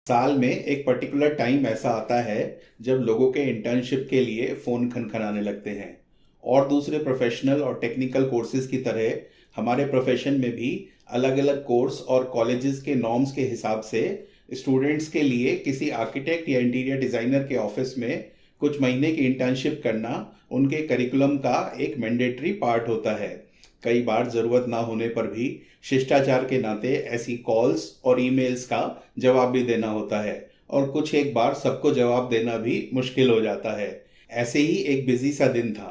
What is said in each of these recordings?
साल में एक पर्टिकुलर टाइम ऐसा आता है जब लोगों के इंटर्नशिप के लिए फ़ोन खनखनाने लगते हैं। और दूसरे प्रोफेशनल और टेक्निकल कोर्सेज की तरह हमारे प्रोफेशन में भी अलग अलग कोर्स और कॉलेजेस के नॉर्म्स के हिसाब से स्टूडेंट्स के लिए किसी आर्किटेक्ट या इंटीरियर डिज़ाइनर के ऑफिस में कुछ महीने की इंटर्नशिप करना उनके करिकुलम का एक मैंडेटरी पार्ट होता है। कई बार ज़रूरत ना होने पर भी शिष्टाचार के नाते ऐसी कॉल्स और ईमेल्स का जवाब भी देना होता है, और कुछ एक बार सबको जवाब देना भी मुश्किल हो जाता है। ऐसे ही एक बिजी सा दिन था।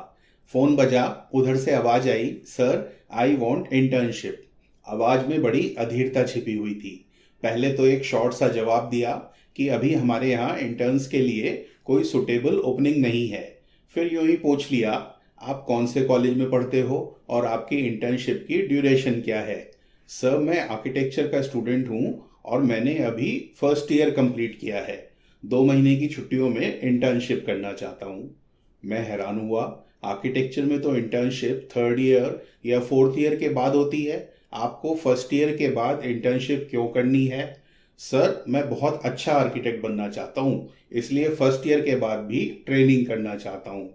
फ़ोन बजा, उधर से आवाज़ आई, सर आई वॉन्ट इंटर्नशिप। आवाज़ में बड़ी अधीरता छिपी हुई थी। पहले तो एक शॉर्ट सा जवाब दिया कि अभी हमारे यहाँ इंटर्न्स के लिए कोई सुटेबल ओपनिंग नहीं है। फिर यूं ही पूछ लिया, आप कौन से कॉलेज में पढ़ते हो और आपकी इंटर्नशिप की ड्यूरेशन क्या है। सर मैं आर्किटेक्चर का स्टूडेंट हूँ और मैंने अभी फर्स्ट ईयर कंप्लीट किया है। 2 महीने की छुट्टियों में इंटर्नशिप करना चाहता हूँ। मैं हैरान हुआ, आर्किटेक्चर में तो इंटर्नशिप थर्ड ईयर या फोर्थ ईयर के बाद होती है, आपको फर्स्ट ईयर के बाद इंटर्नशिप क्यों करनी है। सर मैं बहुत अच्छा आर्किटेक्ट बनना चाहता हूँ, इसलिए फर्स्ट ईयर के बाद भी ट्रेनिंग करना चाहता हूँ।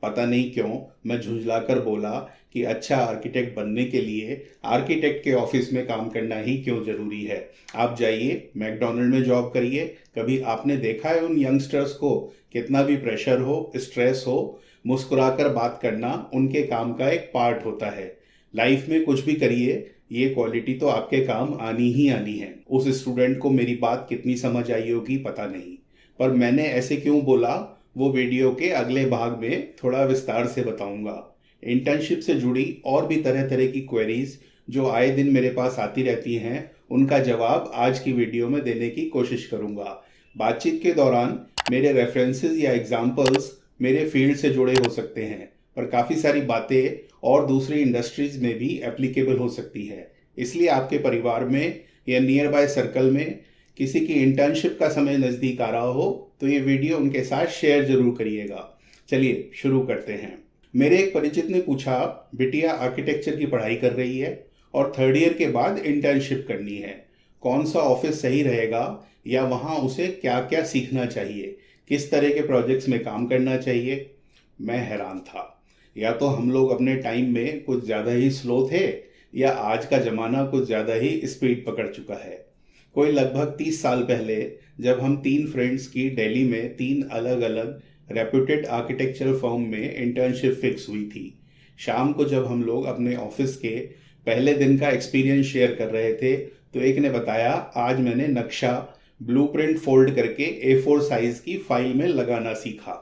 पता नहीं क्यों मैं झुंझलाकर बोला कि अच्छा आर्किटेक्ट बनने के लिए आर्किटेक्ट के ऑफिस में काम करना ही क्यों ज़रूरी है। आप जाइए मैकडोनल्ड में जॉब करिए। कभी आपने देखा है उन यंगस्टर्स को, कितना भी प्रेशर हो, स्ट्रेस हो, मुस्कुराकर बात करना उनके काम का एक पार्ट होता है। लाइफ में कुछ भी करिए, ये क्वालिटी तो आपके काम आनी ही आनी है। उस स्टूडेंट को मेरी बात कितनी समझ आई होगी पता नहीं, पर मैंने ऐसे क्यों बोला वो वीडियो के अगले भाग में थोड़ा विस्तार से बताऊंगा। इंटर्नशिप से जुड़ी और भी तरह तरह की क्वेरीज जो आए दिन मेरे पास आती रहती हैं, उनका जवाब आज की वीडियो में देने की कोशिश करूंगा। बातचीत के दौरान मेरे रेफरेंसेस या एग्जाम्पल्स मेरे फील्ड से जुड़े हो सकते हैं, पर काफ़ी सारी बातें और दूसरी इंडस्ट्रीज में भी एप्लीकेबल हो सकती है। इसलिए आपके परिवार में या नियर बाय सर्कल में किसी की इंटर्नशिप का समय नज़दीक आ रहा हो तो ये वीडियो उनके साथ शेयर जरूर करिएगा। चलिए शुरू करते हैं। मेरे एक परिचित ने पूछा, बिटिया आर्किटेक्चर की पढ़ाई कर रही है और थर्ड ईयर के बाद इंटर्नशिप करनी है, कौन सा ऑफिस सही रहेगा या वहाँ उसे क्या क्या सीखना चाहिए, किस तरह के प्रोजेक्ट्स में काम करना चाहिए। मैं हैरान था। या तो हम लोग अपने टाइम में कुछ ज़्यादा ही स्लो थे, या आज का ज़माना कुछ ज़्यादा ही स्पीड पकड़ चुका है। कोई लगभग 30 साल पहले जब हम 3 फ्रेंड्स की दिल्ली में 3 अलग अलग रेप्यूटेड आर्किटेक्चरल फर्म में इंटर्नशिप फिक्स हुई थी। शाम को जब हम लोग अपने ऑफिस के पहले दिन का एक्सपीरियंस शेयर कर रहे थे तो एक ने बताया, आज मैंने नक्शा ब्लूप्रिंट फोल्ड करके A4 साइज की फाइल में लगाना सीखा।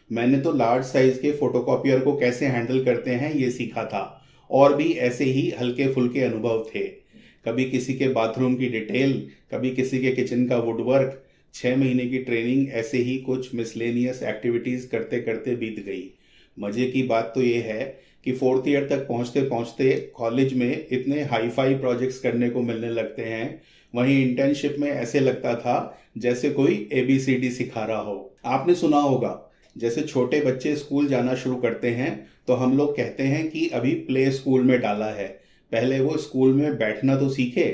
मैंने तो लार्ज साइज के फोटोकॉपियर को कैसे हैंडल करते हैं ये सीखा था। और भी ऐसे ही हल्के फुल्के अनुभव थे। कभी किसी के बाथरूम की डिटेल, कभी किसी के किचन का वुडवर्क। 6 महीने की ट्रेनिंग ऐसे ही कुछ मिसलेनियस एक्टिविटीज़ करते करते बीत गई। मज़े की बात तो ये है कि फोर्थ ईयर तक पहुंचते पहुंचते कॉलेज में इतने हाई फाई प्रोजेक्ट्स करने को मिलने लगते हैं, वहीं इंटर्नशिप में ऐसे लगता था जैसे कोई ABCD सिखा रहा हो। आपने सुना होगा, जैसे छोटे बच्चे स्कूल जाना शुरू करते हैं तो हम लोग कहते हैं कि अभी प्ले स्कूल में डाला है, पहले वो स्कूल में बैठना तो सीखे।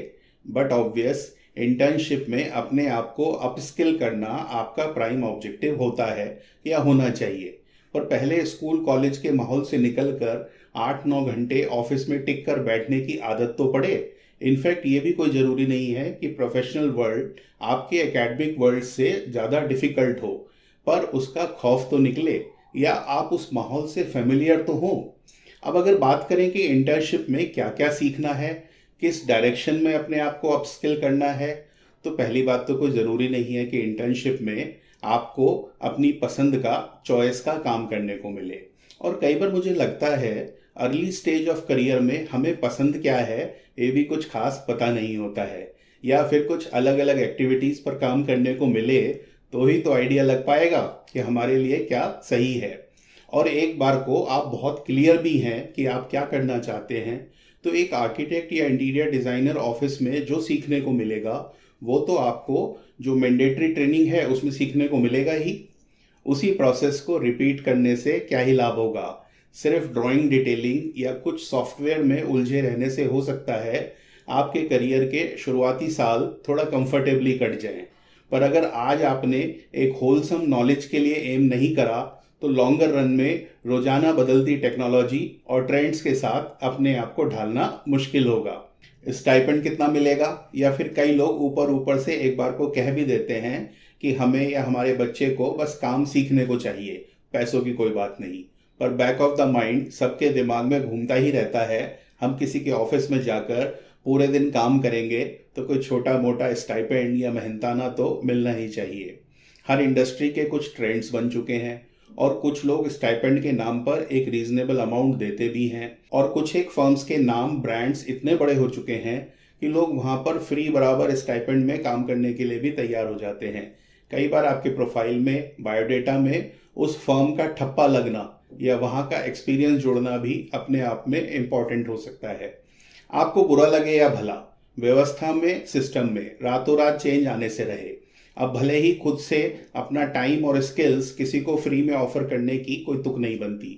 बट ऑब्वियस इंटर्नशिप में अपने आप को अपस्किल करना आपका प्राइम ऑब्जेक्टिव होता है या होना चाहिए। पर पहले स्कूल कॉलेज के माहौल से निकलकर 8-9 घंटे ऑफिस में टिक कर बैठने की आदत तो पड़े। इनफैक्ट ये भी कोई ज़रूरी नहीं है कि प्रोफेशनल वर्ल्ड आपके एकेडमिक वर्ल्ड से ज़्यादा डिफ़िकल्ट हो, पर उसका खौफ तो निकले या आप उस माहौल से फेमिलियर तो हो। अब अगर बात करें कि इंटर्नशिप में क्या क्या सीखना है, किस डायरेक्शन में अपने आप को अपस्किल करना है, तो पहली बात तो कोई ज़रूरी नहीं है कि इंटर्नशिप में आपको अपनी पसंद का, चॉइस का काम करने को मिले। और कई बार मुझे लगता है अर्ली स्टेज ऑफ करियर में हमें पसंद क्या है ये भी कुछ खास पता नहीं होता है, या फिर कुछ अलग अलग एक्टिविटीज़ पर काम करने को मिले तो ही तो आइडिया लग पाएगा कि हमारे लिए क्या सही है। और एक बार को आप बहुत क्लियर भी हैं कि आप क्या करना चाहते हैं, तो एक आर्किटेक्ट या इंटीरियर डिज़ाइनर ऑफिस में जो सीखने को मिलेगा वो तो आपको जो मैंडेटरी ट्रेनिंग है उसमें सीखने को मिलेगा ही। उसी प्रोसेस को रिपीट करने से क्या ही लाभ होगा। सिर्फ ड्राइंग डिटेलिंग या कुछ सॉफ्टवेयर में उलझे रहने से हो सकता है आपके करियर के शुरुआती साल थोड़ा कंफर्टेबली कट जाएं, पर अगर आज आपने एक होलसम नॉलेज के लिए एम नहीं करा तो लॉन्गर रन में रोजाना बदलती टेक्नोलॉजी और ट्रेंड्स के साथ अपने आप को ढालना मुश्किल होगा। स्टाइपेंड कितना मिलेगा, या फिर कई लोग ऊपर ऊपर से एक बार को कह भी देते हैं कि हमें या हमारे बच्चे को बस काम सीखने को चाहिए, पैसों की कोई बात नहीं। पर बैक ऑफ द माइंड सबके दिमाग में घूमता ही रहता है, हम किसी के ऑफिस में जाकर पूरे दिन काम करेंगे तो कोई छोटा मोटा स्टाइपेंड या मेहनताना तो मिलना ही चाहिए। हर इंडस्ट्री के कुछ ट्रेंड्स बन चुके हैं और कुछ लोग स्टाइपेंड के नाम पर एक रीजनेबल अमाउंट देते भी हैं, और कुछ एक फर्म्स के नाम ब्रांड्स इतने बड़े हो चुके हैं कि लोग वहां पर फ्री बराबर स्टाइपेंड में काम करने के लिए भी तैयार हो जाते हैं। कई बार आपके प्रोफाइल में, बायोडेटा में उस फर्म का ठप्पा लगना या वहां का एक्सपीरियंस जोड़ना भी अपने आप में इम्पॉर्टेंट हो सकता है। आपको बुरा लगे या भला, व्यवस्था में, सिस्टम में रातों रात चेंज आने से रहे। अब भले ही खुद से अपना टाइम और स्किल्स किसी को फ्री में ऑफर करने की कोई तुक नहीं बनती,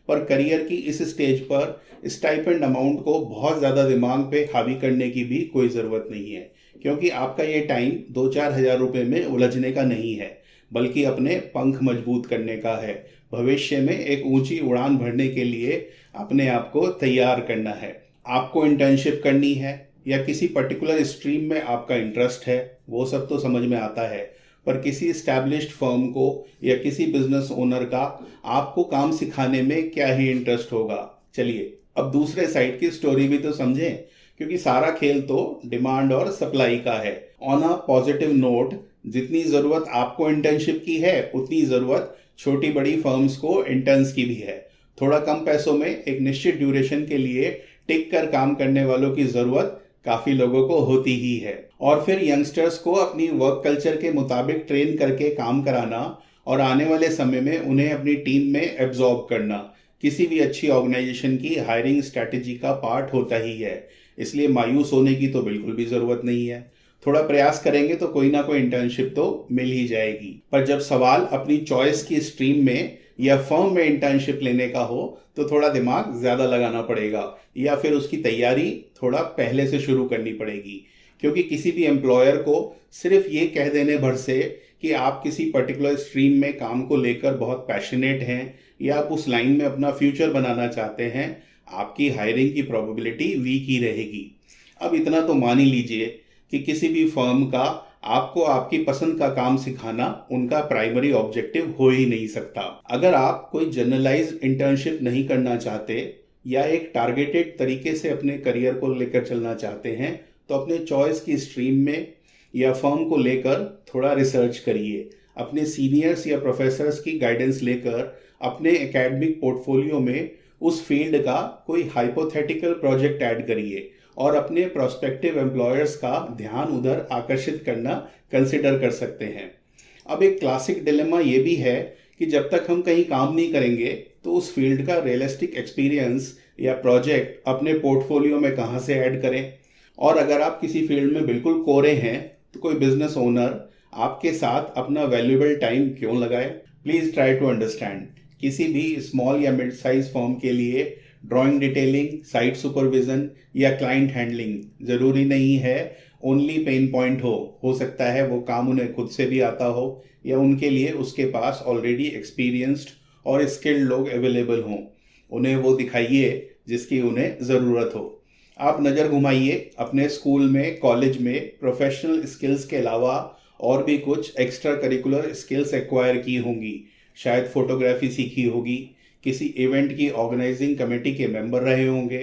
पर करियर की इस स्टेज पर स्टाइपेंड अमाउंट को बहुत ज़्यादा दिमाग पे हावी करने की भी कोई ज़रूरत नहीं है, क्योंकि आपका ये टाइम 2-4 हज़ार रुपये में उलझने का नहीं है, बल्कि अपने पंख मजबूत करने का है। भविष्य में एक ऊंची उड़ान भरने के लिए अपने आप को तैयार करना है। आपको इंटर्नशिप करनी है या किसी पर्टिकुलर स्ट्रीम में आपका इंटरेस्ट है, वो सब तो समझ में आता है, पर किसी एस्टैब्लिश्ड फर्म को या किसी बिजनेस ओनर का आपको काम सिखाने में क्या ही इंटरेस्ट होगा। चलिए अब दूसरे साइड की स्टोरी भी तो समझें, क्योंकि सारा खेल तो डिमांड और सप्लाई का है। ऑन अ पॉजिटिव नोट, जितनी ज़रूरत आपको इंटर्नशिप की है उतनी ज़रूरत छोटी बड़ी फर्म्स को इंटर्न्स की भी है। थोड़ा कम पैसों में एक निश्चित ड्यूरेशन के लिए टिक कर काम करने वालों की ज़रूरत काफ़ी लोगों को होती ही है। और फिर यंगस्टर्स को अपनी वर्क कल्चर के मुताबिक ट्रेन करके काम कराना और आने वाले समय में उन्हें अपनी टीम में एब्जॉर्ब करना किसी भी अच्छी ऑर्गेनाइजेशन की हायरिंग स्ट्रैटेजी का पार्ट होता ही है। इसलिए मायूस होने की तो बिल्कुल भी ज़रूरत नहीं है। थोड़ा प्रयास करेंगे तो कोई ना कोई इंटर्नशिप तो मिल ही जाएगी। पर जब सवाल अपनी चॉइस की स्ट्रीम में या फर्म में इंटर्नशिप लेने का हो तो थोड़ा दिमाग ज़्यादा लगाना पड़ेगा, या फिर उसकी तैयारी थोड़ा पहले से शुरू करनी पड़ेगी। क्योंकि किसी भी एम्प्लॉयर को सिर्फ ये कह देने भर से कि आप किसी पर्टिकुलर स्ट्रीम में काम को लेकर बहुत पैशनेट हैं या आप उस लाइन में अपना फ्यूचर बनाना चाहते हैं, आपकी हायरिंग की प्रोबेबिलिटी वीक ही रहेगी। अब इतना तो मान ही लीजिए कि किसी भी फर्म का आपको आपकी पसंद का काम सिखाना उनका प्राइमरी ऑब्जेक्टिव हो ही नहीं सकता। अगर आप कोई जनरलाइज्ड इंटर्नशिप नहीं करना चाहते या एक टारगेटेड तरीके से अपने करियर को लेकर चलना चाहते हैं तो अपने चॉइस की स्ट्रीम में या फर्म को लेकर थोड़ा रिसर्च करिए। अपने सीनियर्स या प्रोफेसर्स की गाइडेंस लेकर अपने एकेडमिक पोर्टफोलियो में उस फील्ड का कोई हाइपोथेटिकल प्रोजेक्ट ऐड करिए और अपने प्रोस्पेक्टिव एम्प्लॉयर्स का ध्यान उधर आकर्षित करना कंसिडर कर सकते हैं। अब एक क्लासिक डिलेमा ये भी है कि जब तक हम कहीं काम नहीं करेंगे तो उस फील्ड का रियलिस्टिक एक्सपीरियंस या प्रोजेक्ट अपने पोर्टफोलियो में कहाँ से ऐड करें। और अगर आप किसी फील्ड में बिल्कुल कोरे हैं तो कोई बिजनेस ओनर आपके साथ अपना वैल्यूएबल टाइम क्यों लगाए। प्लीज़ ट्राई टू अंडरस्टैंड, किसी भी स्मॉल या मिड साइज फर्म के लिए ड्राइंग डिटेलिंग, साइट सुपरविजन या क्लाइंट हैंडलिंग ज़रूरी नहीं है ओनली पेन पॉइंट हो सकता है वो काम उन्हें खुद से भी आता हो या उनके लिए उसके पास ऑलरेडी एक्सपीरियंस्ड और स्किल्ड लोग अवेलेबल हों। उन्हें वो दिखाइए जिसकी उन्हें ज़रूरत हो। आप नज़र घुमाइए अपने स्कूल में, कॉलेज में प्रोफेशनल स्किल्स के अलावा और भी कुछ एक्स्ट्रा करिकुलर स्किल्स एक्वायर की होंगी। शायद फोटोग्राफी सीखी होगी, किसी इवेंट की ऑर्गेनाइजिंग कमेटी के मेंबर रहे होंगे,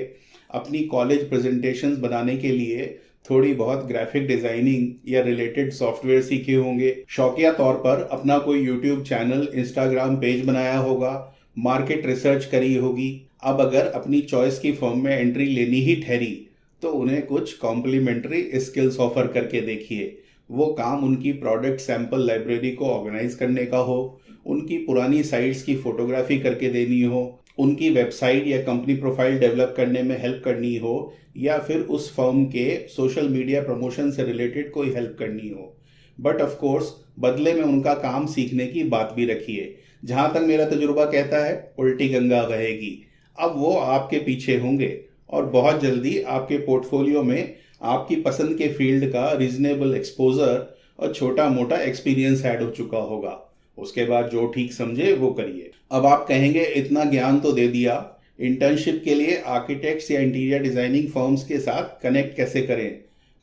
अपनी कॉलेज प्रेजेंटेशंस बनाने के लिए थोड़ी बहुत ग्राफिक डिज़ाइनिंग या रिलेटेड सॉफ्टवेयर सीखे होंगे, शौकिया तौर पर अपना कोई यूट्यूब चैनल, इंस्टाग्राम पेज बनाया होगा, मार्केट रिसर्च करी होगी। अब अगर अपनी चॉइस की फर्म में एंट्री लेनी ही ठहरी तो उन्हें कुछ कॉम्प्लीमेंट्री स्किल्स ऑफर करके देखिए। वो काम उनकी प्रोडक्ट सैंपल लाइब्रेरी को ऑर्गेनाइज करने का हो, उनकी पुरानी साइट्स की फोटोग्राफी करके देनी हो, उनकी वेबसाइट या कंपनी प्रोफाइल डेवलप करने में हेल्प करनी हो, या फिर उस फर्म के सोशल मीडिया प्रमोशन से रिलेटेड कोई हेल्प करनी हो। बट ऑफ कोर्स बदले में उनका काम सीखने की बात भी रखिए। जहाँ तक मेरा तजुर्बा कहता है उल्टी गंगा बहेगी। अब वो आपके पीछे होंगे और बहुत जल्दी आपके पोर्टफोलियो में आपकी पसंद के फील्ड का रीजनेबल एक्सपोजर और छोटा मोटा एक्सपीरियंस ऐड हो चुका होगा। उसके बाद जो ठीक समझे वो करिए। अब आप कहेंगे इतना ज्ञान तो दे दिया, इंटर्नशिप के लिए आर्किटेक्ट्स या इंटीरियर डिजाइनिंग फर्म्स के साथ कनेक्ट कैसे करें?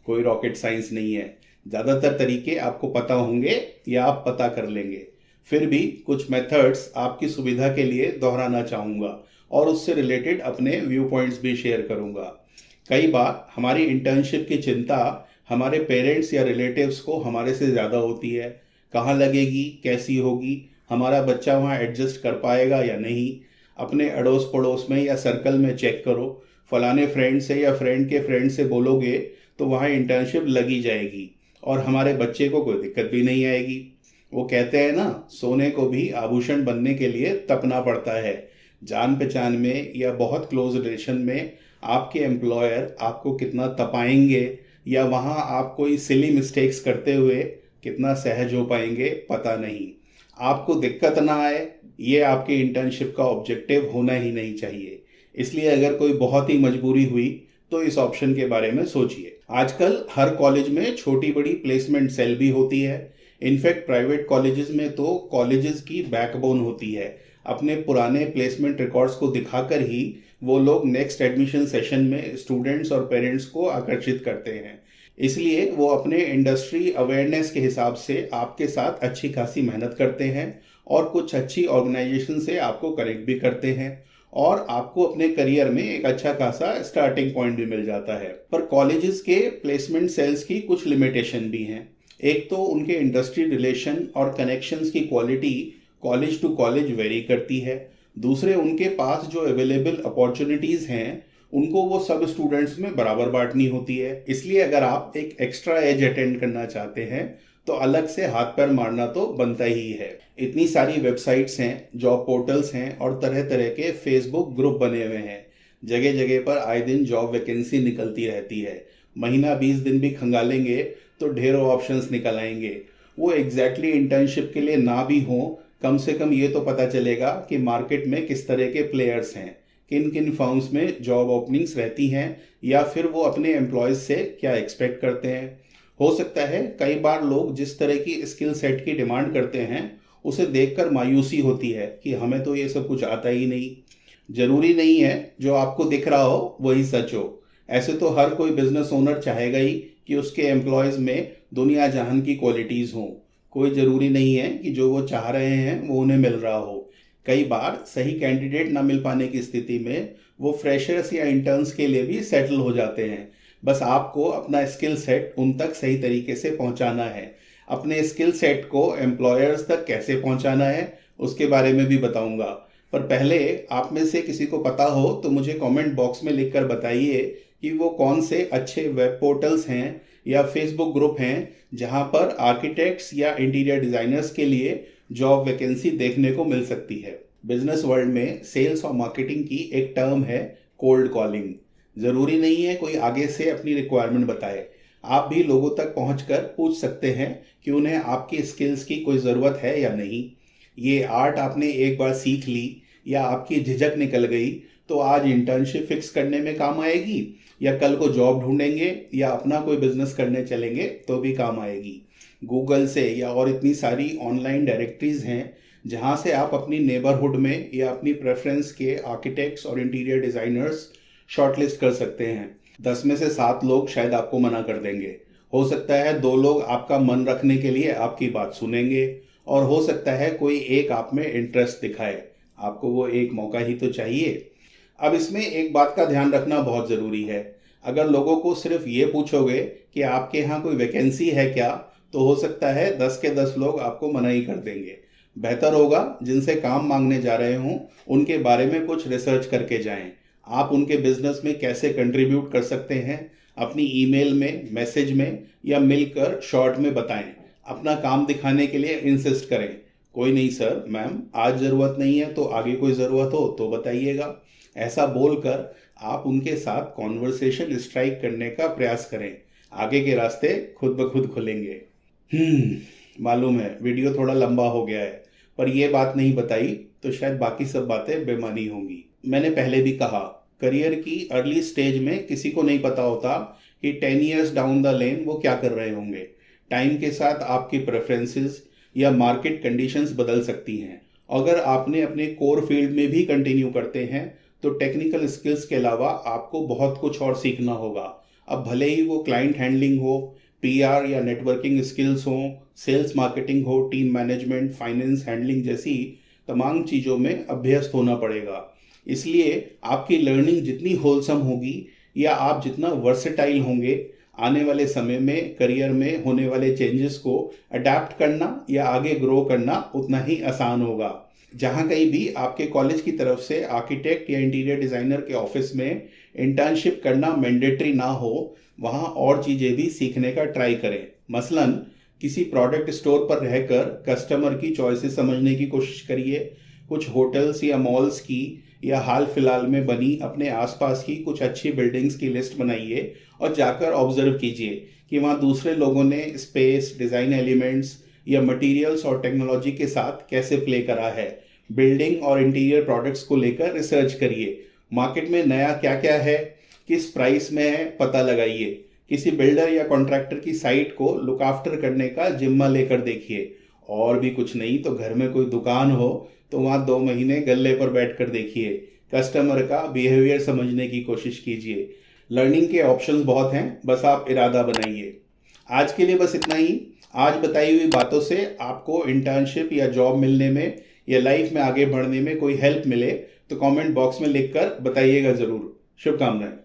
कोई रॉकेट साइंस नहीं है, ज़्यादातर तरीके आपको पता होंगे या आप पता कर लेंगे। फिर भी कुछ मेथड्स आपकी सुविधा के लिए दोहराना चाहूँगा और उससे रिलेटेड अपने व्यू पॉइंट्स भी शेयर करूँगा। कई बार हमारी इंटर्नशिप की चिंता हमारे पेरेंट्स या रिलेटिव्स को हमारे से ज़्यादा होती है। कहाँ लगेगी, कैसी होगी, हमारा बच्चा वहाँ एडजस्ट कर पाएगा या नहीं। अपने अड़ोस पड़ोस में या सर्कल में चेक करो, फलाने फ्रेंड से या फ्रेंड के फ्रेंड से बोलोगे तो वहाँ इंटर्नशिप लगी जाएगी और हमारे बच्चे को कोई दिक्कत भी नहीं आएगी। वो कहते हैं ना, सोने को भी आभूषण बनने के लिए तपना पड़ता है। जान पहचान में या बहुत क्लोज रिलेशन में आपके एम्प्लॉयर आपको कितना तपाएंगे या वहाँ आप कोई सिली मिस्टेक्स करते हुए कितना सहज हो पाएंगे पता नहीं। आपको दिक्कत ना आए, ये आपके इंटर्नशिप का ऑब्जेक्टिव होना ही नहीं चाहिए। इसलिए अगर कोई बहुत ही मजबूरी हुई तो इस ऑप्शन के बारे में सोचिए। आजकल हर कॉलेज में छोटी बड़ी प्लेसमेंट सेल भी होती है। इनफैक्ट प्राइवेट कॉलेजेस में तो कॉलेजेस की बैकबोन होती है। अपने पुराने प्लेसमेंट रिकॉर्ड्स को दिखाकर ही वो लोग नेक्स्ट एडमिशन सेशन में स्टूडेंट्स और पेरेंट्स को आकर्षित करते हैं। इसलिए वो अपने इंडस्ट्री अवेयरनेस के हिसाब से आपके साथ अच्छी खासी मेहनत करते हैं और कुछ अच्छी ऑर्गेनाइजेशन से आपको कनेक्ट भी करते हैं और आपको अपने करियर में एक अच्छा खासा स्टार्टिंग पॉइंट भी मिल जाता है। पर कॉलेजेस के प्लेसमेंट सेल्स की कुछ लिमिटेशन भी हैं। एक तो उनके इंडस्ट्री रिलेशन और कनेक्शंस की quality college to college vary करती है। दूसरे, उनके पास जो अवेलेबल अपॉर्चुनिटीज़ हैं उनको वो सब स्टूडेंट्स में बराबर बांटनी होती है। इसलिए अगर आप एक एक्स्ट्रा एज अटेंड करना चाहते हैं तो अलग से हाथ पैर मारना तो बनता ही है। इतनी सारी वेबसाइट्स हैं, जॉब पोर्टल्स हैं और तरह तरह के फेसबुक ग्रुप बने हुए हैं। जगह जगह पर आए दिन जॉब वैकेंसी निकलती रहती है। महीना 20 दिन भी खंगालेंगे तो ढेरों ऑप्शंस निकल आएंगे। वो एग्जैक्टली इंटर्नशिप के लिए ना भी हो, कम से कम ये तो पता चलेगा कि मार्केट में किस तरह के प्लेयर्स हैं, किन किन फर्म्स में जॉब ओपनिंग्स रहती हैं या फिर वो अपने एम्प्लॉयज़ से क्या एक्सपेक्ट करते हैं। हो सकता है कई बार लोग जिस तरह की स्किल सेट की डिमांड करते हैं उसे देखकर मायूसी होती है कि हमें तो ये सब कुछ आता ही नहीं। जरूरी नहीं है जो आपको दिख रहा हो वही सच हो। ऐसे तो हर कोई बिजनेस ओनर चाहेगा ही कि उसके एम्प्लॉयज़ में दुनिया जहान की क्वालिटीज़ हों। कोई ज़रूरी नहीं है कि जो वो चाह रहे हैं वो उन्हें मिल रहा हो। कई बार सही कैंडिडेट ना मिल पाने की स्थिति में वो फ्रेशर्स या इंटर्न्स के लिए भी सेटल हो जाते हैं। बस आपको अपना स्किल सेट उन तक सही तरीके से पहुंचाना है। अपने स्किल सेट को एम्प्लॉयर्स तक कैसे पहुंचाना है उसके बारे में भी बताऊंगा। पर पहले आप में से किसी को पता हो तो मुझे कमेंट बॉक्स में लिखकर बताइए कि वो कौन से अच्छे वेब पोर्टल्स हैं या फेसबुक ग्रुप हैं जहां पर आर्किटेक्ट्स या इंटीरियर डिज़ाइनर्स के लिए जॉब वैकेंसी देखने को मिल सकती है। बिजनेस वर्ल्ड में सेल्स और मार्केटिंग की एक टर्म है कोल्ड कॉलिंग। ज़रूरी नहीं है कोई आगे से अपनी रिक्वायरमेंट बताए। आप भी लोगों तक पहुंचकर पूछ सकते हैं कि उन्हें आपकी स्किल्स की कोई ज़रूरत है या नहीं। ये आर्ट आपने एक बार सीख ली या आपकी झिझक निकल गई तो आज इंटर्नशिप फिक्स करने में काम आएगी या कल को जॉब ढूंढेंगे या अपना कोई बिजनेस करने चलेंगे तो भी काम आएगी। गूगल से या और इतनी सारी ऑनलाइन डायरेक्टरीज हैं जहां से आप अपनी नेबरहुड में या अपनी प्रेफरेंस के आर्किटेक्ट्स और इंटीरियर डिज़ाइनर्स शॉर्टलिस्ट कर सकते हैं। 10 में से 7 लोग शायद आपको मना कर देंगे। हो सकता है 2 लोग आपका मन रखने के लिए आपकी बात सुनेंगे और हो सकता है कोई एक आप में इंटरेस्ट दिखाए। आपको वो एक मौका ही तो चाहिए। अब इसमें एक बात का ध्यान रखना बहुत ज़रूरी है। अगर लोगों को सिर्फ ये पूछोगे कि आपके यहाँ कोई वैकेंसी है क्या, तो हो सकता है 10 के 10 लोग आपको मना ही कर देंगे। बेहतर होगा जिनसे काम मांगने जा रहे हों उनके बारे में कुछ रिसर्च करके जाएं। आप उनके बिजनेस में कैसे कंट्रीब्यूट कर सकते हैं अपनी ईमेल में, मैसेज में या मिलकर शॉर्ट में बताएं। अपना काम दिखाने के लिए इंसिस्ट करें। कोई नहीं सर, मैम, आज ज़रूरत नहीं है तो आगे कोई ज़रूरत हो तो बताइएगा। ऐसा बोलकर आप उनके साथ कॉन्वर्सेशन स्ट्राइक करने का प्रयास करें। आगे के रास्ते खुद ब खुद खुलेंगे। मालूम है वीडियो थोड़ा लंबा हो गया है, पर यह बात नहीं बताई तो शायद बाकी सब बातें बेमानी होंगी। मैंने पहले भी कहा, करियर की अर्ली स्टेज में किसी को नहीं पता होता कि 10 ईयर्स डाउन द लेन वो क्या कर रहे होंगे। टाइम के साथ आपकी प्रेफरेंसेस या मार्केट कंडीशंस बदल सकती हैं। अगर आपने अपने कोर फील्ड में भी कंटिन्यू करते हैं तो टेक्निकल स्किल्स के अलावा आपको बहुत कुछ और सीखना होगा। अब भले ही वो क्लाइंट हैंडलिंग हो, पीआर या नेटवर्किंग स्किल्स हो, सेल्स मार्केटिंग हो, टीम मैनेजमेंट, फाइनेंस हैंडलिंग जैसी तमाम चीज़ों में अभ्यस्त होना पड़ेगा। इसलिए आपकी लर्निंग जितनी होलसम होगी या आप जितना वर्सेटाइल होंगे, आने वाले समय में करियर में होने वाले चेंजेस को अडेप्ट करना या आगे ग्रो करना उतना ही आसान होगा। जहाँ कहीं भी आपके कॉलेज की तरफ से आर्किटेक्ट या इंटीरियर डिज़ाइनर के ऑफिस में इंटर्नशिप करना मैंडेटरी ना हो, वहाँ और चीज़ें भी सीखने का ट्राई करें। मसलन किसी प्रोडक्ट स्टोर पर रहकर कस्टमर की चॉइसेस समझने की कोशिश करिए, कुछ होटल्स या मॉल्स की या हाल फिलहाल में बनी अपने आसपास की कुछ अच्छी बिल्डिंग्स की लिस्ट बनाइए और जाकर ऑब्जर्व कीजिए कि वहाँ दूसरे लोगों ने स्पेस, डिज़ाइन एलिमेंट्स या मटेरियल्स और टेक्नोलॉजी के साथ कैसे प्ले करा है। बिल्डिंग और इंटीरियर प्रोडक्ट्स को लेकर रिसर्च करिए, मार्केट में नया क्या क्या है, किस प्राइस में है, पता लगाइए। किसी बिल्डर या कॉन्ट्रैक्टर की साइट को लुक आफ्टर करने का जिम्मा लेकर देखिए। और भी कुछ नहीं तो घर में कोई दुकान हो तो वहाँ 2 महीने गल्ले पर बैठकर देखिए, कस्टमर का बिहेवियर समझने की कोशिश कीजिए। लर्निंग के ऑप्शंस बहुत हैं, बस आप इरादा बनाइए। आज के लिए बस इतना ही। आज बताई हुई बातों से आपको इंटर्नशिप या जॉब मिलने में या लाइफ में आगे बढ़ने में कोई हेल्प मिले तो कमेंट बॉक्स में लिखकर बताइएगा ज़रूर। शुभकामनाएं।